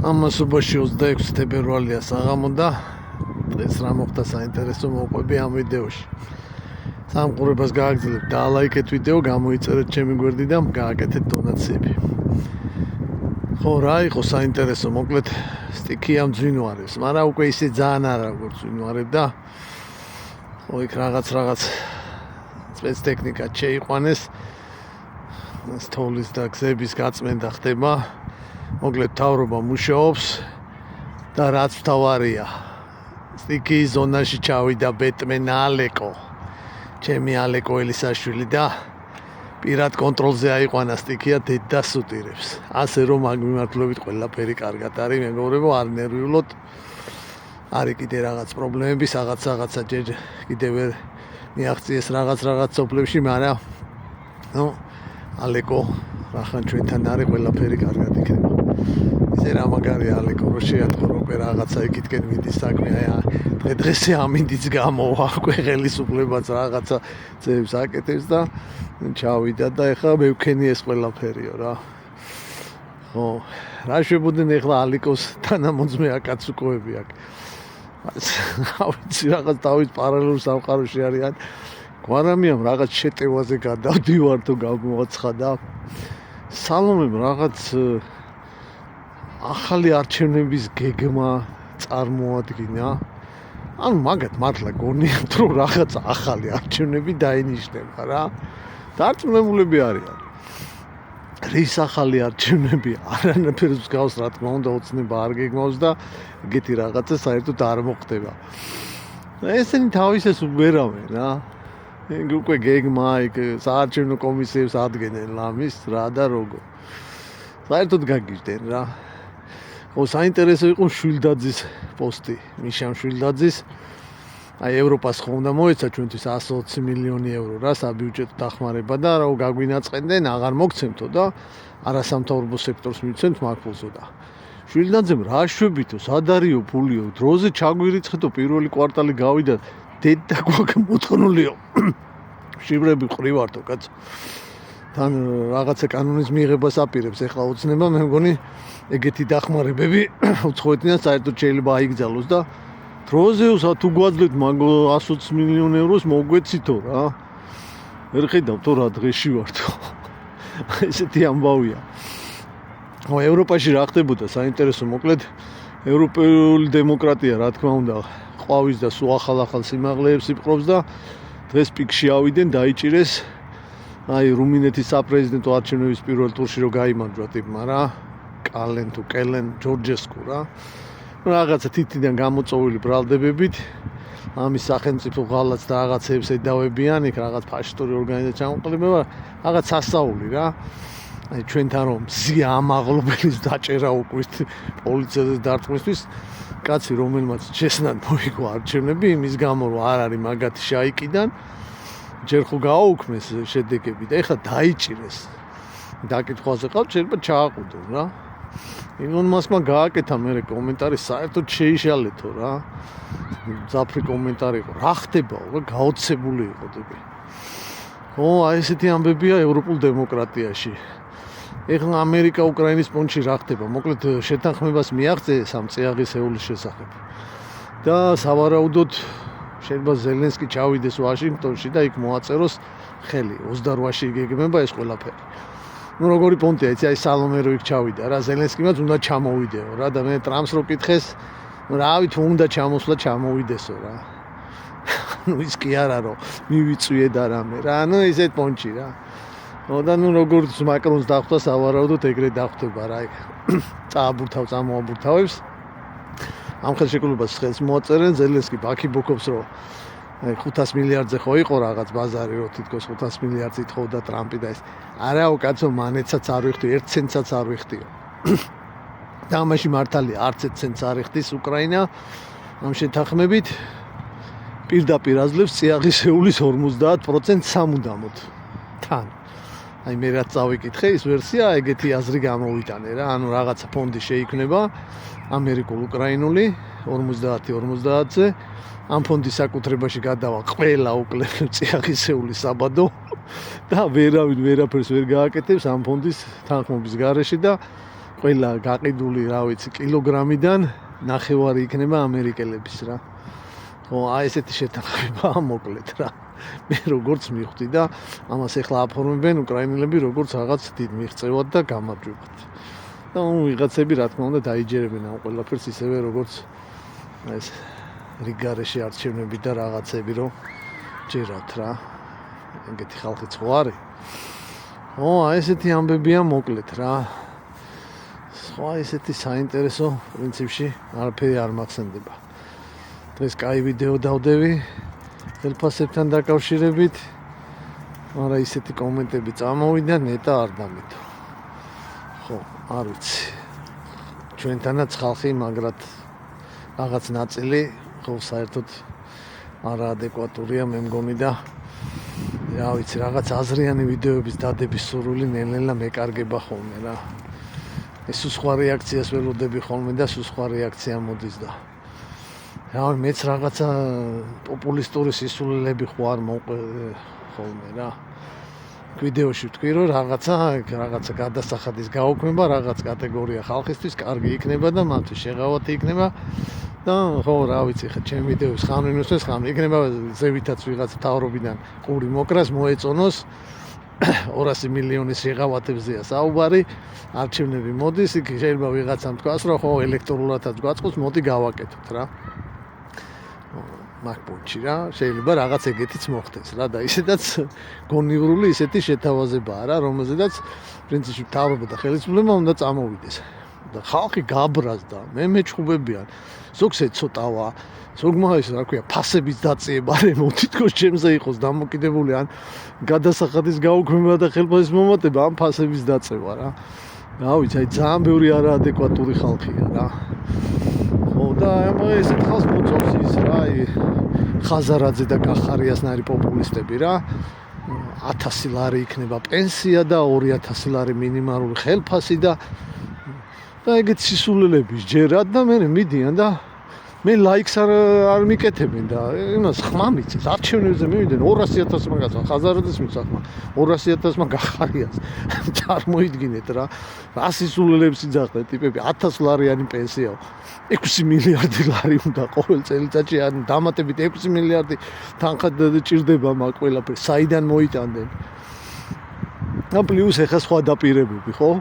ამასობაში 26 თებერვალია საღამო და დღეს რა მოხდა საინტერესო მოყვები ამ ვიდეოში. სამყურებას გააგრძელებთ და ლაიქეთ ვიდეო, გამოიწერეთ ჩემი გვერდი და გააკეთეთ დონაციები. ხო, რა იყო საინტერესო, მოკლედ სტიქია მძვინვარებს, მაგრამ უკვე ისე ძალიან არა როგორც ვინვარებ და ხო იქ რაღაც სპეცტექნიკა შეიყვანეს. თოვლის და გზების გაწმენდა ხდება. მოკლედ მთავრობა მუშაობს და რაც მთავარია, სტიქიის ზონაში ჩავიდა ბეტმენ ალეკო, ჩემი ალეკო ელისაშვილი და პირად კონტროლზე აიყვანა სტიქია დედას უტირებს. ასე რომ მაგ მიმართულებით ყველაფერი კარგად არის, მეგობრებო, არ ნერვიულოთ. არის კიდე რაღაც პრობლემები, რაღაცა კიდე ვერ მიაღწიეს რაღაც სოფლებში, მაგრამ ალეკო რახან ჩვენთან არის, ყველაფერი კარგად იქნება. ისე რა მაგარია ალეკო, რომ შეატყო რომ რაღაცა იქითკენ მიდის საქმე, დღესე ამინდიც გამოვა, უკვე ხელისუფლებაც რაღაცა ძებს აკეთებს და ჩავიდა და ეხლა მევქენი ეს ყველაფერიო რა. ხო, რა შეებოდნენ ეხლა ალეკოს თანამოძმე აკაცუკოები აქ. ავიცი რაღაც თავის პარალელურ სამყაროში არიან. გვარამიამ რაღაც შეტევაზე გადავდივარ თუ გამოაცხადა. სალომემ რაღაც ახალი არჩევნების გეგმა წარმოადგინა. ანუ მაგათ მართლა გონიათ რომ რაღაც ახალი არჩევნები დაინიშნება რა. დარწმუნებულები არიან. რის ახალი არჩევნები, არანაირ მსგავს რა თქმა უნდა ოცნება არ გეგმავს და ეგეთი რაღაცა საერთოდ არ მოხდება. ესენი თავისეს უღერავენ რა. უკვე გეგმა იქ საარჩევნო კომისიებს ადგენენ ლამის რა და როგორ. საერთოდ გაგიჟდნენ რა. ხო, საინტერესო იყო შვილდაძის პოსტი, მიშამ შვილდაძის. აი ევროპას ხო უნდა მოეცა ჩვენთვის 120 მილიონი ევრო რა საბიუჯეტო დახმარება და რა გაგვინაწყენდნენ, აღარ მოგცემთო და არასამთავრობო სექტორს მიცემთ მაგ ფულსო და შვილდაძემ რა შვებითო, სად არისო ფულიო, დროზე ჩაგვირიცხეთო, პირველი კვარტალი გავიდა, დედა გვაქვს მოთხოვნიო. შიბრები ყრივართო კაცო. თან რაღაცა კანონის მიღებას აპირებს ეხლა ოცნება, მე მგონი ეგეთი დახმარებები უცხოეთიდან საერთოდ შეიძლება აიგზავნოს და დროზეუს თუ გვაძლევთ მაგ 120 მილიონ ევროს მოგვეცითო რა. ვერ ხედავთ რა დღეში ვართო. ესეთი ამბავია. ხო, ევროპაში რა ხდებოდა საინტერესო, მოკლედ ევროპული დემოკრატია რა თქმა უნდა ყვავის და სულ ახალ სიმაღლეებს იპყრობს და დღეს პიკში ავიდნენ, დაიჭირეს აი რუმინეთის საპრეზიდენტო არჩევნების პირველ ტურში რო გაიმარჯვა ტიპმა რა, კელენ ჯორჯესკუ რა. რაღაცა თითიდან გამოწოვილი ბრალდებებით ამის სახელმწიფო ღალატს და რაღაცებს ედავებიან, იქ რაღაც ფაშისტური ორგანიზაცია ჩამოყალიბება, რაღაც სასაული რა. აი ჩვენთან რომ მზია ამაღლობელის დაჭერა უკვით პოლიციაზე დარტყმისთვის, კაცი რომელმაც ჩესნად მოიგო არჩევნები, იმის გამო რომ არ არის მაგათი შაიკიდან, ჯერ ხო გააუქმეს შედეგები და ეხლა დაიჭირეს. დაკითხვაზე ყავთ, შეიძლება ჩააყუდონ რა. ილონ მასკმა გააკეთა მერე კომენტარი, საერთოდ შეიშალეთო რა. ზაფრი კომენტარი იყო, რა ხდებაო, გაოცებული იყო ტიპი. ხო, აი ესეთი ამბებია ევროპულ დემოკრატიაში. ეხლა ამერიკა უკრაინის პონჩი რა ხდება, მოკლედ შეთანხმებას მიაღწიეს ამ წიაღისეულის შესახებ. და სავარაუდოდ შეიძლება ზელენსკი ჩავიდეს ვაშინგტონში და იქ მოაწეროს ხელი, 28-ში იგეგმება ეს ყველაფერი. როგორი პონტია, იცი, აი სალომე რო იქ ჩავიდა რა, ზელენსკიმაც უნდა ჩამოვიდეო რა და მე ტრამპს რო კითხეს, რავი თუ უნდა ჩამოსვლა ჩამოვიდესო რა. ის კი არა რომ მივიწვიე და რამე რა, ისეთ პონჩი რა. და როგორც მაკრონს დახვდა, სავარაუდოდ ეგრე დახვდება რა, იქ წამოაბურთავებს. ამ ხელშეკრულებას ხელს მოაწერენ, ზელენსკი ბაქიბოქობს რომ 500 მილიარდზე ხო იყო რაღაც ბაზარი, რომ თითქოს 500 მილიარდს ითხოვდა ტრამპი და ეს. არაო კაცო, მანეცაც არ ვიხდი, 1 ცენტსაც არ ვიხდიო. და ამაში მართალია, არც 1 ცენტს არ იხდის უკრაინა ამ შეთანხმებით. პირდაპირ აძლევს წიაღისეულის 50% სამუდამოდ. თან. აი მე რაც წავიკითხე, ის ვერსია ეგეთი აზრი გამოვიტანე რა, ანუ რაღაცა ფონდი შეიქმნება ამერიკულ-უკრაინული 50-50-ზე. ამ ფონდის საკუთრებაში გადავა ყველა უკლებ წიაღისეული საბადო და ვერავინ ვერაფერს ვერ გააკეთებს ამ ფონდის თანხმობის გარეშე და ყველა გაყიდული, რა ვიცი, კილოგრამიდან 9 იქნება ამერიკელების რა. ხო, აი ესეთი შეთანხმებაა მოკლედ რა. მე როგორც მივხვდი და ამას ეხლა აფორმებენ უკრაინელები როგორც რაღაც დიდ მიღწევად და გამარჯვებად. და ვიღაცები რა თქმა უნდა დაიჯერებენ ამ ყველაფერს ისევე როგორც ეს რიგარეში არჩევნები და რაღაცები რომ ჯერავთ რა. ეგეთი ხალხი ხო არის? ო, აი ესეთი ამბებია მოკლედ რა. სხვა ესეთი საინტერესო პრინციპში არაფერი არ მახსენდება. დღეს კაი ვიდეო დავდევი ხელფასებთან დაკავშირებით, მაგრამ ისეთი კომენტები წამოვიდა, ნეტა არ დამიტო. ხო, არ ვიცი. ჩვენთანაც ხალხი მაგრად რაღაც ნაწილი ხო საერთოდ არაადეკვატურია მე მგონი და რა ვიცი, რაღაც აზრიანი ვიდეოების დადების სურვილი ნელ-ნელა მეკარგება ხოლმე რა. ეს სხვა რეაქციას ველოდები ხოლმე და სხვა რეაქცია მოდის და რა მეც რაღაცა პოპულისტური სისულელები ხო არ მოყვე ხოლმე რა. ვიდეოში ვთქვი რომ რაღაცა გადასახადის გაუქმება რაღაც კატეგორია ხალხისთვის კარგი იქნება და მათთვის შეღავათი იქნება და ხო რა ვიცი ხა ჩემ ვიდეოს ხანვინოსდეს ხან იქნება ზევითაც ვიღაც მთავრობიდან ყური მოკრას მოეწონოს 200 მილიონის შეღავათებზეა საუბარი არჩევნები მოდის იქ შეიძლება ვიღაცამ თქვას რომ ხო ელექტროლათაც გვაწყობს მოდი გავაკეთოთ რა მაგპონჩი რა შეიძლება რაღაც ეგეთიც მოხდეს რა და ისედაც გონივრული ისეთი შეთავაზებაა რა რომელზედაც პრინციპში მთავრობა და ხელისუფლება უნდა წამოვიდეს და ხალხი გაბრაზდა მე მეჩხუბებიან ზოგს ეცოტავა ზოგმა ის რა ქვია ფასების დაწიება რემონტ თითქოს ჩემზე იყოს დამოკიდებული ან გადასახადის გაუქმება და ხელფასის მომატება ან ფასების დაწევა რა რა ვიცი აი ძალიან ბევრი არაადეკვატური ხალხია რა ხო და ესეთ ხალხს მოწონს ის რა აი ხაზარაძე და კახარიასნაირი პოპულისტები რა 1000 ლარი იქნება პენსია და 2000 ლარი მინიმალური ხელფასი და ეგეთ სისულელები ჯერად და მე მიდიან და მე ლაიქს არ მიკეთებენ და იმას ხმა მიწეს არჩევნებზე მივიდნენ 200.000 მაგასაც ხაზარაძეს მისახმა 200.000 მაგახარიას წარმოიდგინეთ რა სისულელებს იძახდნენ ტიპები 1000 ლარიანი პენსიაო 6 მილიარდი ლარი უნდა ყოველ წელიწადში ან დამატებით 6 მილიარდი თანხა ჭირდება მაგ ყველაფერს საიდან მოიტანდნენ და პლუს ეხა სხვა დაპირებები ხო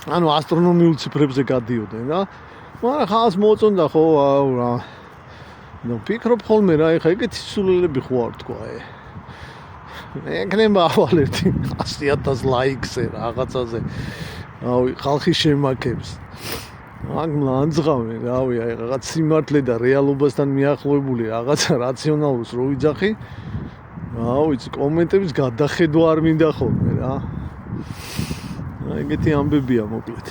ანუ ასტრონომიულ ციფრებზე გადიოდნენ რა მაგრამ ხალხს მოწონდა ხო რა ნუ ფიქრობ ხოლმე რა ეხა ეგეთი სულელები ხო არ თქვა ეგნება ავალ ერთი 100.000 ლაიქზე რაღაცაზე რავი ხალხი შემაქებს მაგ მლანძღავენ რავი აი რაღაც სიმართლე და რეალობასთან მიახლოებული რაღაცა რაციონალურს რო ვიძახი რა ვიცი კომენტების გადახედვა არ მინდა ხოლმე რა ეგეთი ამბებია მოკლედ